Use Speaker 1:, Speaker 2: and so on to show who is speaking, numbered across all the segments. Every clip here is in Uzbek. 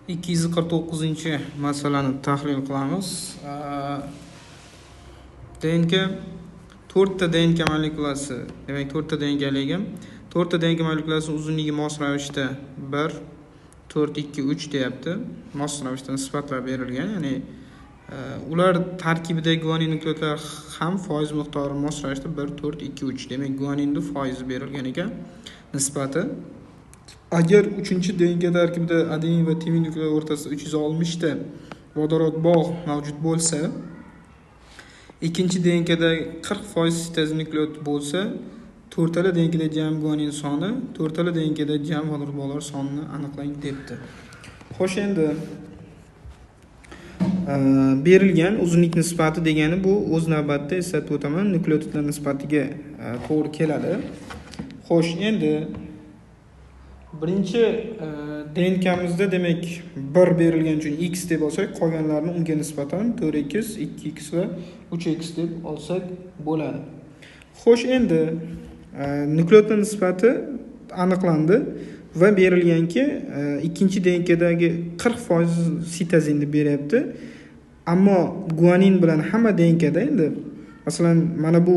Speaker 1: 249-masalani tahlil qilamiz. DNK 4 ta DNK molekulasi, demak 4 ta DNKligi. 4 ta DNK molekulasi uzunligi mos ravishda 1, 4, 2, 3 deyapti. Mos ravishda nisbatlab berilgan, ya'ni ular tarkibidagi guanin nukleotlar ham foiz miqdori mos ravishda 1, 4, 2, 3. Demak, guaninni foizi berilgan ekan, nisbati. Agar 3-DNK tarkibida adenin va timin nukleotlar o'rtasida 360 ta vodorod bog' mavjud bo'lsa, 2-DNKda 40% sintez nukleot bo'lsa, 4 DNKda jam guanin soni, 4 DNKda jam vodorod bog'lar sonini aniqlang debdi. Xo'sh, endi berilgan uzunlik nisbati degani bu o'z navbatida eslatib o'taman, nukleotidlar nisbatiga to'g'ri keladi. Xo'sh, endi birinchi DNKmizda demak 1 berilgani uchun x deb olsak, qolganlarni unga nisbatan 4x, 2x va 3x deb olsak bo'ladi. Xo'sh, endi nukleotlar nisbati aniqlandi va berilganki, ikkinchi DNKdagi 40% sitozinni beryapti. Ammo guanin bilan hamma DNKda endi masalan mana bu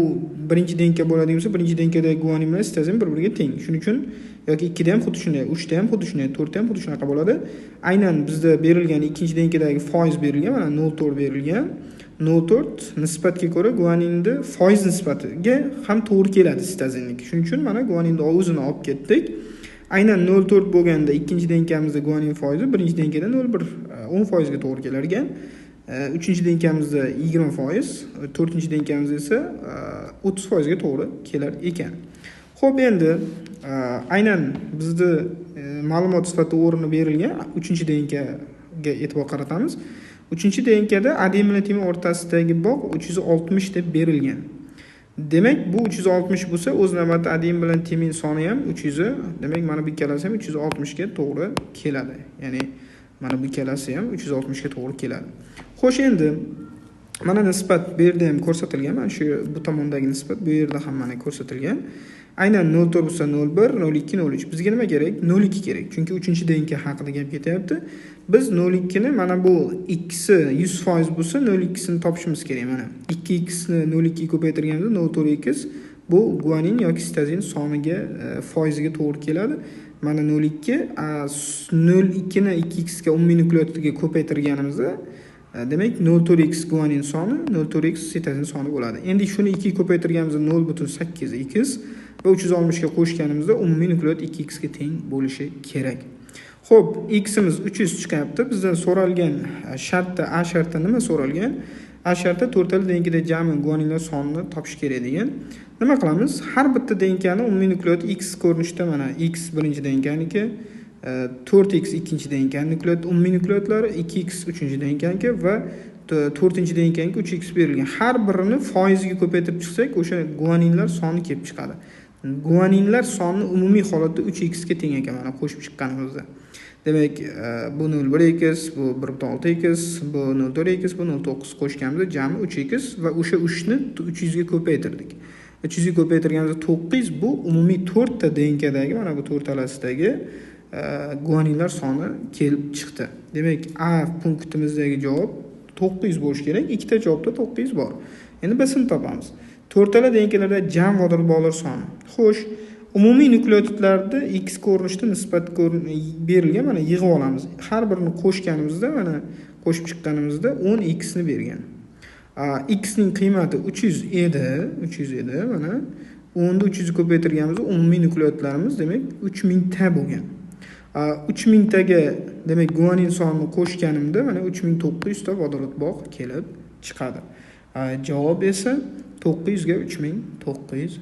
Speaker 1: birinchi DNK bo'ladigan bo'lsa, birinchi DNKdagi guanin bilan sitozin bir-biriga teng. Shuning uchun yoki 2 da ham xuddi shunday, 3 da ham xuddi shunday, 4 da ham xuddi shunaqa bo'ladi. Aynan bizda berilgan ikkinchi DNKdagi foiz berilgan, mana 0.4 berilgan. 0.4 nisbatga ko'ra guaninni foiz nisbatiga ham to'g'ri keladi sitozinniki. Shuning uchun mana guaninni o'zini olib ketdik. Aynan 0.4 bo'lganda ikkinchi DNKmizda guanin foizi birinchi DNKda 0.1 10% ga to'g'ri kelar ekan. 3-DNKmizda 20%, 4-DNKmizda esa 30% ga to'g'ri kelar ekan. Xo'p, endi aynan bizda ma'lumot sifatida o'rni berilgan 3-DNKga e'tibor qaratamiz. 3-DNKda adenin bilan timin o'rtasidagi bog' 360 deb berilgan. Demak, bu 360 bo'lsa, o'z navbatida adenin bilan timin soni ham 300, demak mana bu ikkalasi ham 360 ga to'g'ri keladi. Ya'ni mana bu ikkalasi ham 360 ga to'g'ri keladi. Xo'sh, endi mana nisbat bu yerda ham ko'rsatilgan. Mana shu bu tomondagi nisbat bu yerda ham mana ko'rsatilgan. Aynan 0.4 bo'lsa 0.1, 0.2, 0.3. Bizga nima kerak? 0.2 kerak. Chunki 3-DNK haqida gap ketyapti. Biz 0.2 ni mana bu x 100% bo'lsa 0.2 ni topishimiz kerak. Mana 2x ni 0.2 ga ko'paytirganimizda 0.4x bu guanin yoki sitozin soniga foiziga to'g'ri keladi. Mana 0.2 ni 2x ga umumiy nukleotidiga ko'paytirganimizda demak 0.4x guanin soni, 0.4x sitozin soni bo'ladi. Endi shuni 2 ga ko'paytirganimizda 0.8x va 360 ga qo'shganimizda umumiy nukleot 2x ga teng bo'lishi kerak. Xo'p, x'imiz 300 chiqyapti. Bizdan so'ralgan shartda, A shartda nima so'ralgan? A shartda 4 DNKda jami guaninlar sonini topish kerak degan. Nima qilamiz? Har bitta DNKni umumiy nukleot x ko'rinishda mana x birinchi DNKniki, 4x ikkinchi DNK nukleot umumiy nukleotlari, 2x uchinchi DNKniki va 4-chi DNKniki 3x berilgan. Har birini foiziga ko'paytirib chiqsak, o'sha guaninlar soni kelib chiqadi. Guaninlar soni umumiy holatda 3x ga teng ekan mana qo'shib chiqqanimizda. Demak, bu 0.1x, bu 1.6x, bu 0.4x, bu 0.9 qo'shganimizda jami 3x va o'sha 3 ni 300 ga ko'paytirdik. 300 ga ko'paytirganimizda 9 bu umumiy 4 ta DNKdagi mana bu 4 talasidagi guaninlar soni kelib chiqdi. Demak, A punktimizdagi javob 900 bo'lishi kerak. Ikkita javobda 900 bor. Endi biz ni topamiz. 4 DNKlarda jam vodorod bog'lar soni. Xo'sh, umumiy nukleotidlarda x ko'rinishda nisbat berilgan, mana yig'ib olamiz. Har birini qo'shganimizda, mana qo'shib chiqqanimizda 10x ni bergan. X ning qiymati 300 edi, mana 10 ni 300 ga ko'paytirganimizda umumiy nukleotlarimiz demak 3000 ta bo'lgan. 3000 taga demak guanin sonini qo'shganimda mana 3900 ta vodorod bog' kelib chiqadi. Javob esa 900 ga 3900.